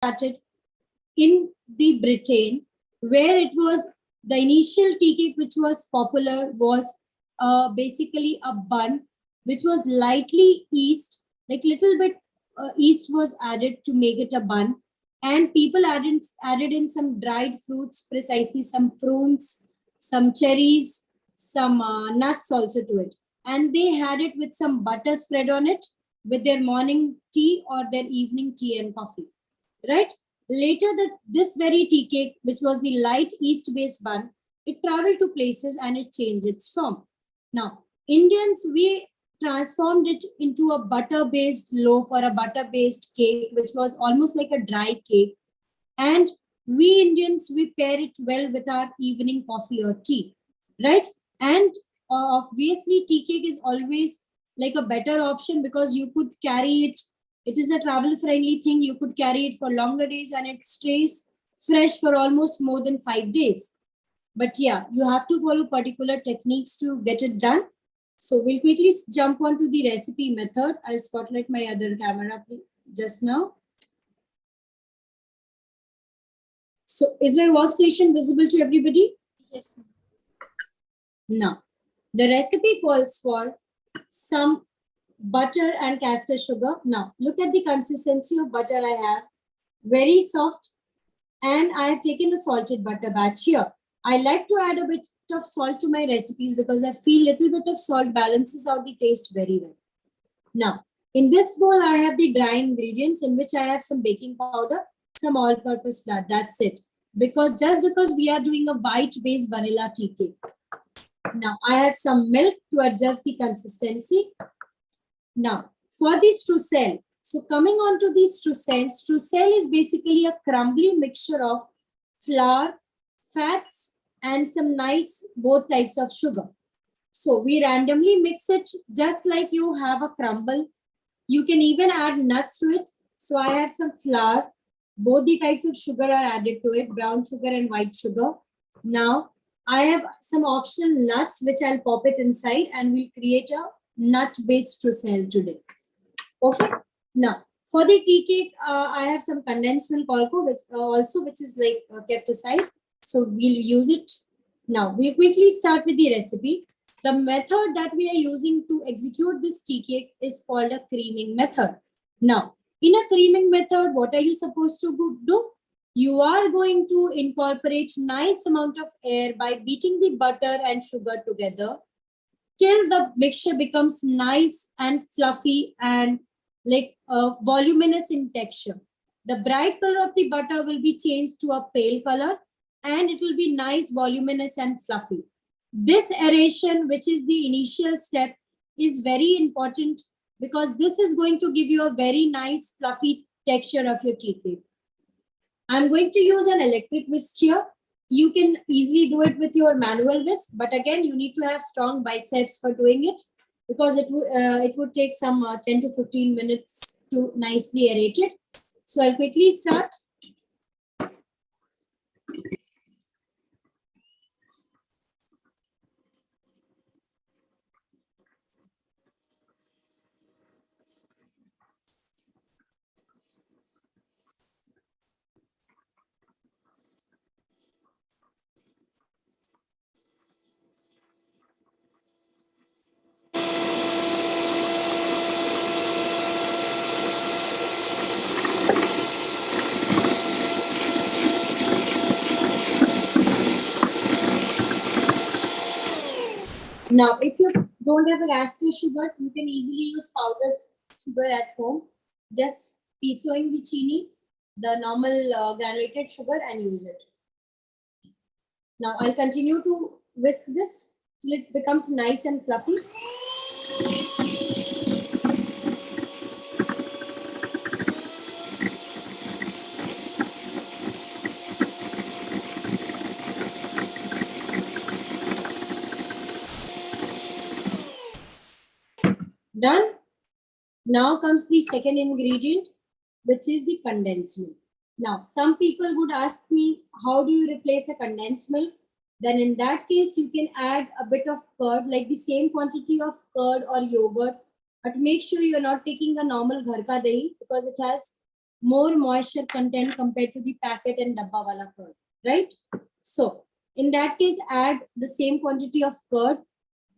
started in the Britain, where it was the initial tea cake which was popular was basically a bun which was lightly yeast, like little bit yeast was added to make it a bun, and people added in some dried fruits, precisely some prunes, some cherries, some nuts also to it, and they had it with some butter spread on it with their morning tea or their evening tea and coffee, right? Later, this very tea cake, which was the light yeast-based bun, it traveled to places and it changed its form. Now, Indians, we transformed it into a butter-based loaf or a butter-based cake, which was almost like a dry cake. And we Indians, we pair it well with our evening coffee or tea, right? And obviously, tea cake is always like a better option because you could carry it. It is a travel friendly thing. You could carry it for longer days and it stays fresh for almost more than 5 days. But yeah, you have to follow particular techniques to get it done. So we'll quickly jump on to the recipe method. I'll spotlight my other camera just now. So is my workstation visible to everybody? Yes. Now, the recipe calls for some butter and castor sugar. Now, look at the consistency of butter I have. Very soft. And I have taken the salted butter batch here. I like to add a bit of salt to my recipes because I feel a little bit of salt balances out the taste very well. Now, in this bowl, I have the dry ingredients in which I have some baking powder, some all-purpose flour. That's it. Just because we are doing a white-based vanilla tea cake. Now, I have some milk to adjust the consistency. Now, for the streusel, so coming on to the streusel is basically a crumbly mixture of flour, fats, and some nice both types of sugar. So we randomly mix it just like you have a crumble. You can even add nuts to it. So I have some flour. Both the types of sugar are added to it, brown sugar and white sugar. Now, I have some optional nuts which I'll pop it inside and we'll create a nut-based streusel today. Okay. Now, for the tea cake, I have some condensed milk which is like kept aside. So we'll use it. Now, we'll quickly start with the recipe. The method that we are using to execute this tea cake is called a creaming method. Now, in a creaming method, what are you supposed to do? You are going to incorporate nice amount of air by beating the butter and sugar together till the mixture becomes nice and fluffy and like voluminous in texture. The bright color of the butter will be changed to a pale color and it will be nice, voluminous and fluffy. This aeration, which is the initial step, is very important because this is going to give you a very nice fluffy texture of your tea cake. I'm going to use an electric whisk here. You can easily do it with your manual whisk, but again, you need to have strong biceps for doing it because it would take some 10 to 15 minutes to nicely aerate it. So I'll quickly start. Now, if you don't have a castor sugar, you can easily use powdered sugar at home. Just pisoing the chini, the normal granulated sugar, and use it. Now, I'll continue to whisk this till it becomes nice and fluffy. Done. Now comes the second ingredient, which is the condensed milk. Now, some people would ask me, how do you replace a condensed milk? Then in that case, you can add a bit of curd, like the same quantity of curd or yogurt, but make sure you're not taking a normal ghar ka dahi because it has more moisture content compared to the packet and dabba wala curd, right? So in that case, add the same quantity of curd,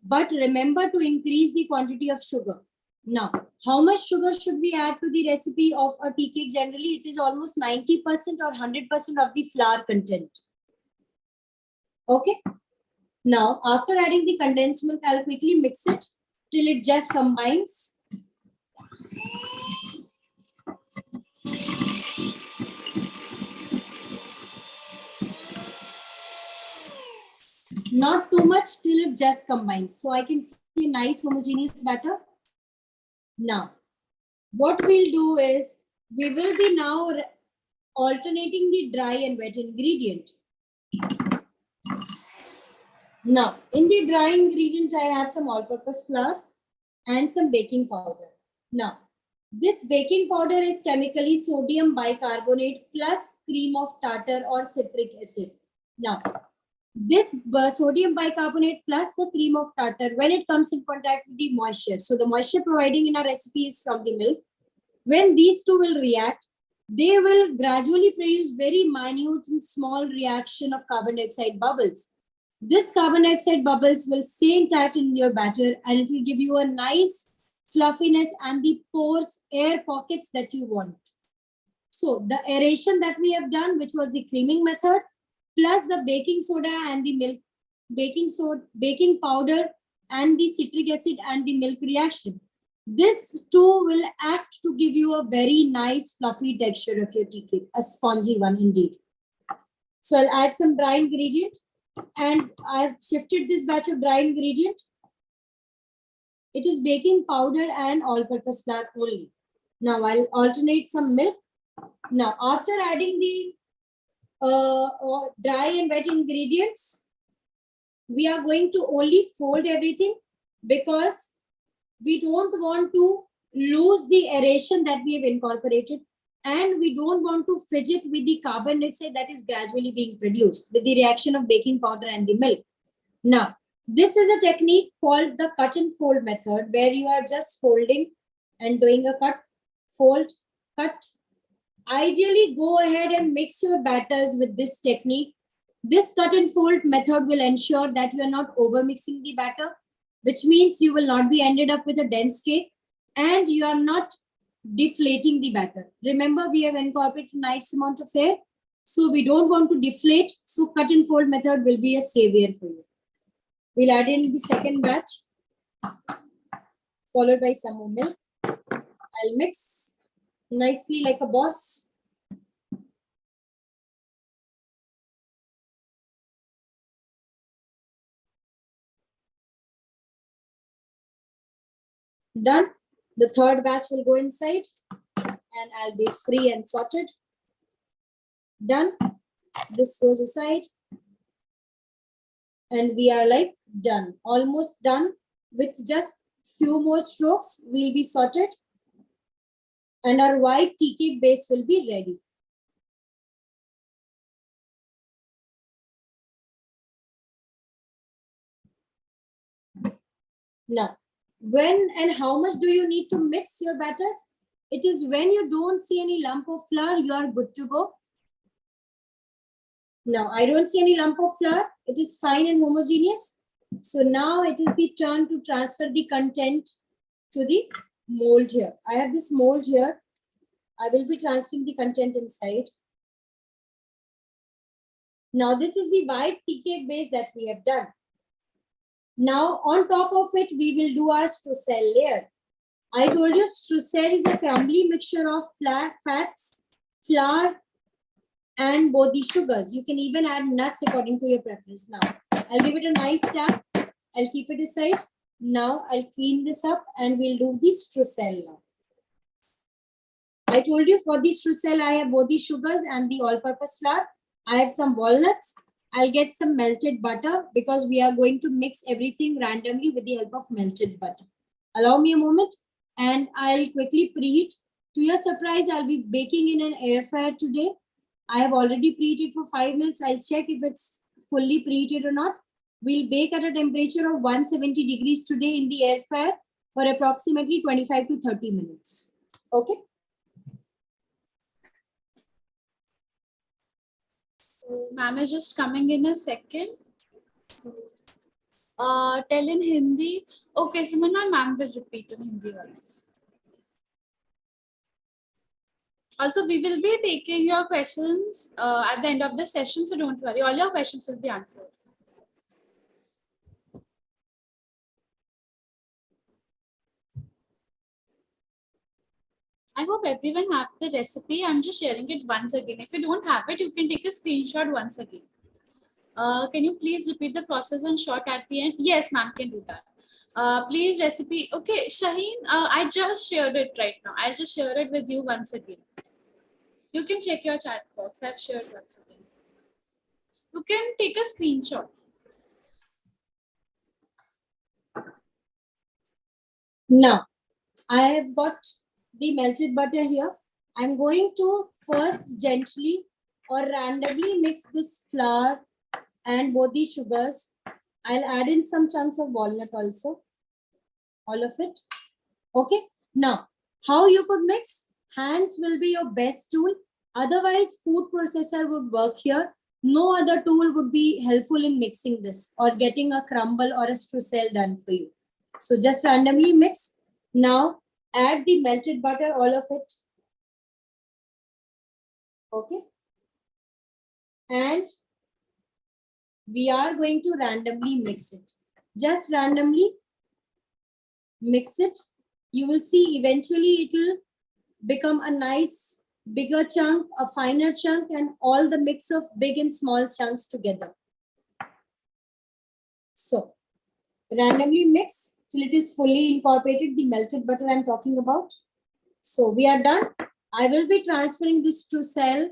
but remember to increase the quantity of sugar. Now, how much sugar should we add to the recipe of a tea cake? Generally, it is almost 90% or 100% of the flour content. Okay. Now, after adding the condensed milk, I'll quickly mix it till it just combines. Not too much till it just combines. So I can see a nice homogeneous batter. Now, what we'll do is we will be now alternating the dry and wet ingredient. Now, in the dry ingredient, I have some all-purpose flour and some baking powder. Now, this baking powder is chemically sodium bicarbonate plus cream of tartar or citric acid. Now, this sodium bicarbonate plus the cream of tartar, when it comes in contact with the moisture, so the moisture providing in our recipe is from the milk. When these two will react, they will gradually produce very minute and small reaction of carbon dioxide bubbles. This carbon dioxide bubbles will stay intact in your batter and it will give you a nice fluffiness and the pores, air pockets that you want. So the aeration that we have done, which was the creaming method, plus the baking soda and the milk, baking powder and the citric acid and the milk reaction. This too will act to give you a very nice fluffy texture of your tea cake, a spongy one indeed. So I'll add some dry ingredient and I've shifted this batch of dry ingredient. It is baking powder and all-purpose flour only. Now I'll alternate some milk. Now after adding the dry and wet ingredients, we are going to only fold everything because we don't want to lose the aeration that we have incorporated and we don't want to fidget with the carbon dioxide that is gradually being produced with the reaction of baking powder and the milk. Now, this is a technique called the cut and fold method where you are just folding and doing a cut, fold, cut. Ideally, go ahead and mix your batters with this technique. This cut and fold method will ensure that you are not over mixing the batter, which means you will not be ended up with a dense cake and you are not deflating the batter. Remember, we have incorporated a nice amount of air, so we don't want to deflate. So cut and fold method will be a savior for you. We'll add in the second batch, followed by some more milk. I'll mix nicely like a boss. Done. The third batch will go inside and I'll be free and sorted. Done. This goes aside. And we are like done, almost done. With just few more strokes, we'll be sorted. And our white tea cake base will be ready. Now, when and how much do you need to mix your batters? It is when you don't see any lump of flour, you are good to go. Now, I don't see any lump of flour. It is fine and homogeneous. So now it is the turn to transfer the content to the mold here. I have this mold here. I will be transferring the content inside. Now, this is the white tea cake base that we have done. Now, on top of it, we will do our streusel layer. I told you streusel is a crumbly mixture of fats, flour, and both the sugars. You can even add nuts according to your preference. Now, I'll give it a nice tap. I'll keep it aside. Now, I'll clean this up and we'll do the streusel now. I told you for the streusel, I have both the sugars and the all-purpose flour. I have some walnuts. I'll get some melted butter because we are going to mix everything randomly with the help of melted butter. Allow me a moment and I'll quickly preheat. To your surprise, I'll be baking in an air fryer today. I have already preheated for 5 minutes. I'll check if it's fully preheated or not. We'll bake at a temperature of 170 degrees today in the air fryer for approximately 25 to 30 minutes. Okay. So, ma'am is just coming in a second. So, tell in Hindi. Okay, so ma'am will repeat in Hindi once. Also, we will be taking your questions at the end of the session, so don't worry. All your questions will be answered. I hope everyone have the recipe. I'm just sharing it once again. If you don't have it, you can take a screenshot once again. Can you please repeat the process and short at the end? Yes, ma'am, can do that. Please recipe. Okay, Shaheen, I just shared it right now. I'll just share it with you once again. You can check your chat box. I've shared once again. You can take a screenshot. Now, I have got the melted butter here. I'm going to first gently or randomly mix this flour and both the sugars. I'll add in some chunks of walnut also. All of it. Okay. Now, how you could mix? Hands will be your best tool. Otherwise, food processor would work here. No other tool would be helpful in mixing this or getting a crumble or a streusel done for you. So just randomly mix. Now, add the melted butter, all of it. Okay. And we are going to randomly mix it. Just randomly mix it. You will see eventually it will become a nice bigger chunk, a finer chunk, and all the mix of big and small chunks together. So randomly mix till it is fully incorporated, the melted butter I'm talking about. So we are done. I will be transferring this streusel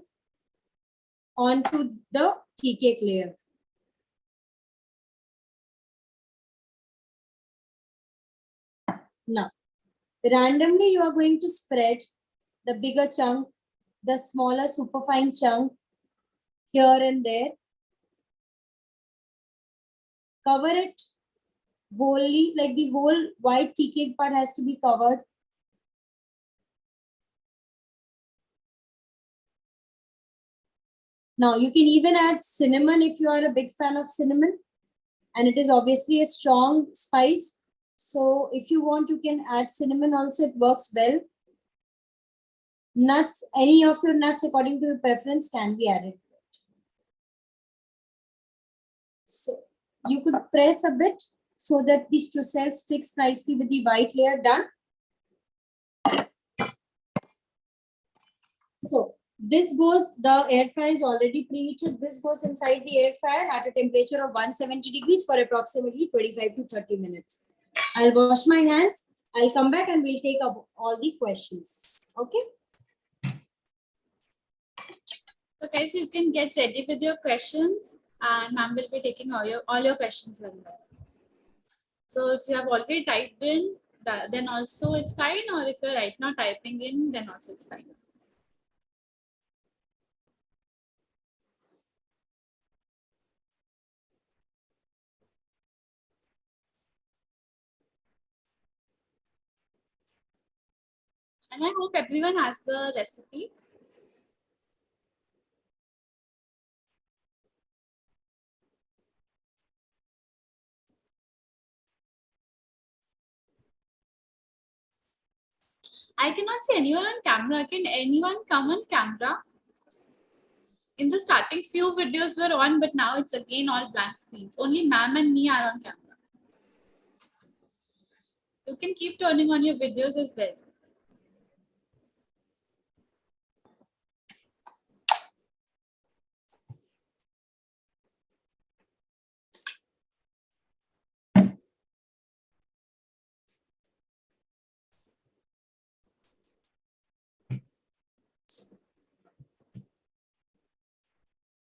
onto the tea cake layer. Now, randomly you are going to spread the bigger chunk, the smaller superfine chunk here and there. Cover it wholly, like the whole white tea cake part has to be covered. Now you can even add cinnamon if you are a big fan of cinnamon, and it is obviously a strong spice. So if you want, you can add cinnamon also, it works well. Nuts, any of your nuts according to your preference can be added. So you could press a bit so that the streusel sticks nicely with the white layer. Done. So this goes, the air fryer is already preheated. This goes inside the air fryer at a temperature of 170 degrees for approximately 25 to 30 minutes. I'll wash my hands. I'll come back and we'll take up all the questions. Okay. So guys, you can get ready with your questions and ma'am will be taking all your questions very well. So if you have already typed in, then also it's fine, or if you're right now typing in, then also it's fine. And I hope everyone has the recipe. I cannot see anyone on camera. Can anyone come on camera? In the starting, few videos were on, but now it's again all blank screens. Only ma'am and me are on camera. You can keep turning on your videos as well.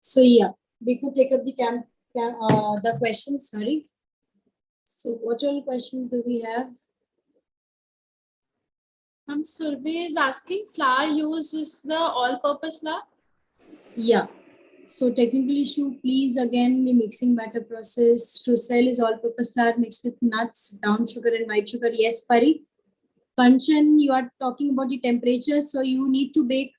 So yeah, we could take up the questions. Sorry. So what all questions do we have? Survey is asking, flour used is the all-purpose flour? Yeah. So technical issue, please again, the mixing batter process. Streusel is all-purpose flour mixed with nuts, brown sugar and white sugar. Yes, Pari. Kanchan, you are talking about the temperature. So you need to bake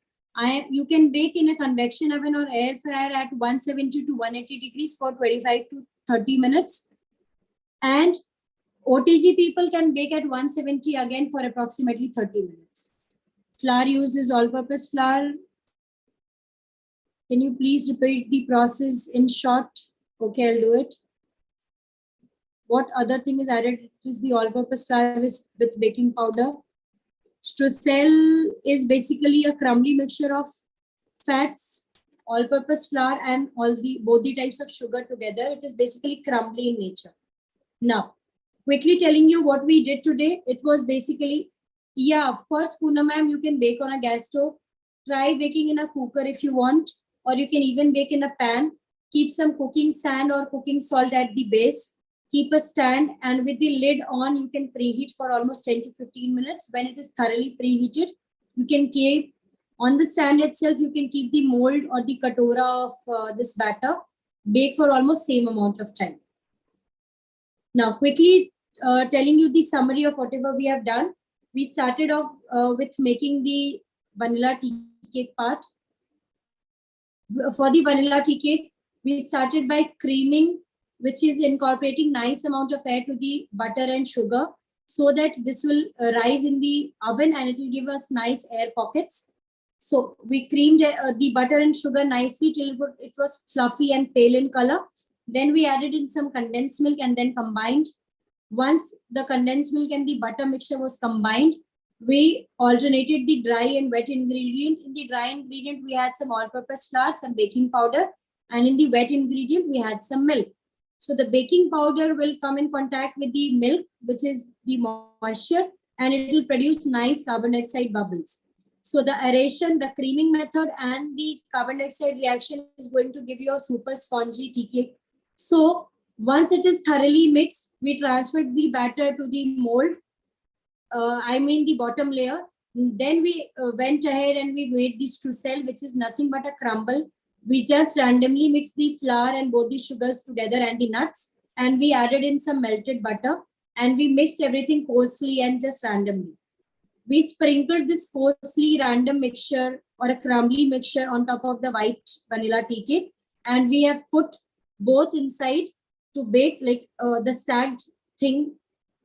You can bake in a convection oven or air fryer at 170 to 180 degrees for 25 to 30 minutes. And OTG people can bake at 170 again for approximately 30 minutes. Flour used is all-purpose flour. Can you please repeat the process in short? Okay, I'll do it. What other thing is added is the all-purpose flour with baking powder. Streusel is basically a crumbly mixture of fats, all-purpose flour, and both the types of sugar together. It is basically crumbly in nature. Now, quickly telling you what we did today. It was basically, yeah, of course, Poonam ma'am, you can bake on a gas stove. Try baking in a cooker if you want, or you can even bake in a pan. Keep some cooking sand or cooking salt at the base. Keep a stand, and with the lid on, you can preheat for almost 10 to 15 minutes. When it is thoroughly preheated, you can keep on the stand itself, you can keep the mold or the katora of this batter, bake for almost same amount of time. Now, quickly telling you the summary of whatever we have done. We started off with making the vanilla tea cake part. For the vanilla tea cake, we started by creaming, which is incorporating nice amount of air to the butter and sugar, so that this will rise in the oven and it will give us nice air pockets. So we creamed the butter and sugar nicely till it was fluffy and pale in color. Then we added in some condensed milk and then combined. Once the condensed milk and the butter mixture was combined, we alternated the dry and wet ingredient. In the dry ingredient, we had some all-purpose flour, some baking powder, and in the wet ingredient, we had some milk. So the baking powder will come in contact with the milk, which is the moisture, and it will produce nice carbon dioxide bubbles. So the aeration, the creaming method, and the carbon dioxide reaction is going to give you a super spongy tea cake. So once it is thoroughly mixed, we transferred the batter to the mold. The bottom layer. Then we went ahead and we made the streusel, which is nothing but a crumble. We just randomly mixed the flour and both the sugars together and the nuts, and we added in some melted butter, and we mixed everything coarsely and just randomly. We sprinkled this coarsely random mixture or a crumbly mixture on top of the white vanilla tea cake, and we have put both inside to bake, like the stacked thing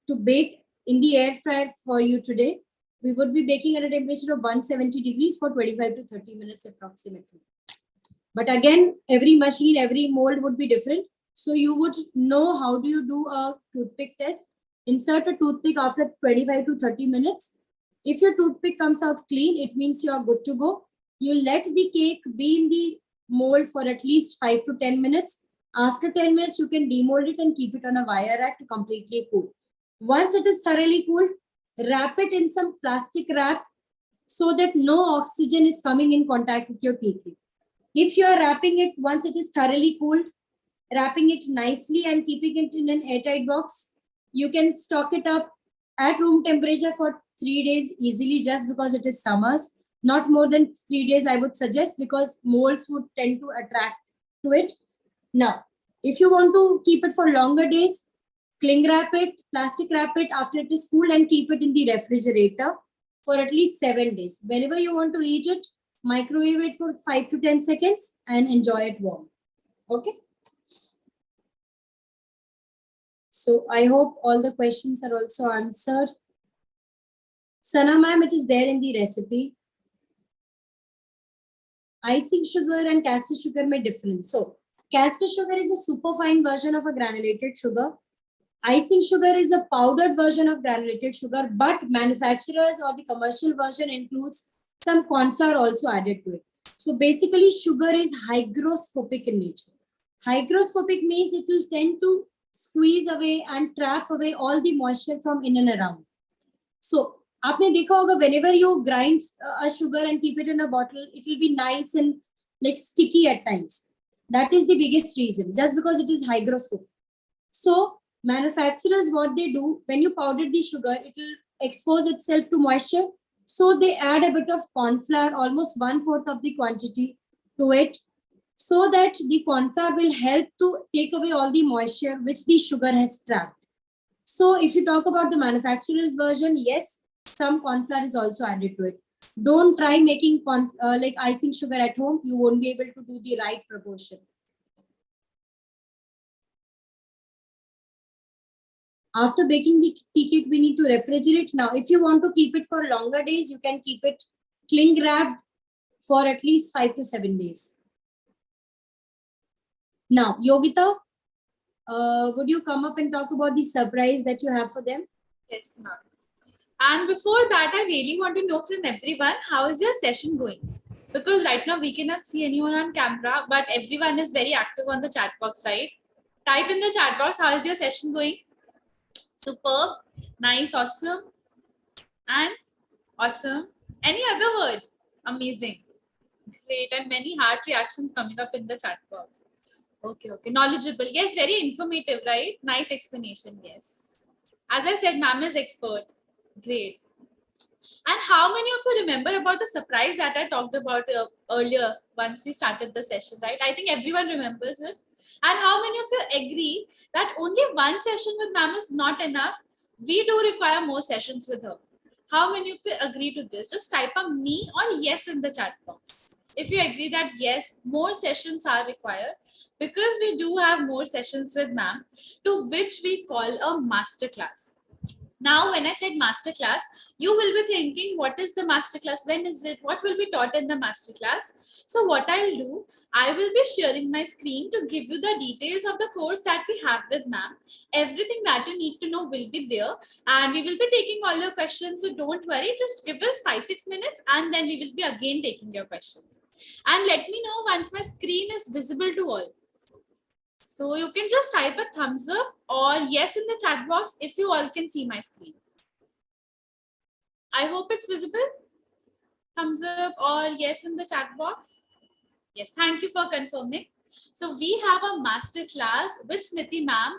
to bake in the air fryer for you today. We would be baking at a temperature of 170 degrees for 25 to 30 minutes approximately. But again, every machine, every mold would be different. So you would know how do you do a toothpick test. Insert a toothpick after 25 to 30 minutes. If your toothpick comes out clean, it means you are good to go. You let the cake be in the mold for at least 5 to 10 minutes. After 10 minutes, you can demold it and keep it on a wire rack to completely cool. Once it is thoroughly cooled, wrap it in some plastic wrap so that no oxygen is coming in contact with your tea cake. If you are wrapping it, once it is thoroughly cooled, wrapping it nicely and keeping it in an airtight box, you can stock it up at room temperature for 3 days easily, just because it is summers. Not more than 3 days, I would suggest, because molds would tend to attract to it. Now, if you want to keep it for longer days, cling wrap it, plastic wrap it after it is cooled and keep it in the refrigerator for at least 7 days. Whenever you want to eat it, microwave it for 5 to 10 seconds and enjoy it warm. Okay. So I hope all the questions are also answered. Sana ma'am, it is there in the recipe. Icing sugar and castor sugar may different. So castor sugar is a superfine version of a granulated sugar. Icing sugar is a powdered version of granulated sugar, but manufacturers or the commercial version includes some corn flour also added to it. So basically, sugar is hygroscopic in nature. Hygroscopic means it will tend to squeeze away and trap away all the moisture from in and around. So, आपने देखा होगा, whenever you grind a sugar and keep it in a bottle, it will be nice and like sticky at times. That is the biggest reason, just because it is hygroscopic. So manufacturers, what they do, when you powder the sugar, it will expose itself to moisture. So they add a bit of corn flour, almost 1/4 of the quantity to it, so that the corn flour will help to take away all the moisture which the sugar has trapped. So if you talk about the manufacturer's version, yes, some corn flour is also added to it. Don't try making like icing sugar at home. You won't be able to do the right proportion. After baking the tea cake, we need to refrigerate. Now, if you want to keep it for longer days, you can keep it cling wrapped for at least 5 to 7 days. Now, Yogita, would you come up and talk about the surprise that you have for them? Yes, ma'am. And before that, I really want to know from everyone, how is your session going? Because right now we cannot see anyone on camera, but everyone is very active on the chat box, right? Type in the chat box, how is your session going? Superb, nice, awesome, and awesome. Any other word? Amazing. Great, and many heart reactions coming up in the chat box. Okay, okay. Knowledgeable. Yes, very informative, right? Nice explanation. Yes. As I said, ma'am is expert. Great. And how many of you remember about the surprise that I talked about earlier once we started the session, right? I think everyone remembers it. And how many of you agree that only one session with ma'am is not enough? We do require more sessions with her. How many of you agree to this? Just type a me or yes in the chat box. If you agree that yes, more sessions are required, because we do have more sessions with ma'am, to which we call a masterclass. Now, when I said masterclass, you will be thinking, what is the masterclass? When is it? What will be taught in the masterclass? So what I'll do, I will be sharing my screen to give you the details of the course that we have with ma'am. Everything that you need to know will be there, and we will be taking all your questions. So don't worry, just give us 5-6 minutes and then we will be again taking your questions. And let me know once my screen is visible to all. So you can just type a thumbs up or yes in the chat box if you all can see my screen. I hope it's visible. Thumbs up or yes in the chat box. Yes, thank you for confirming. So we have a master class with Smriti ma'am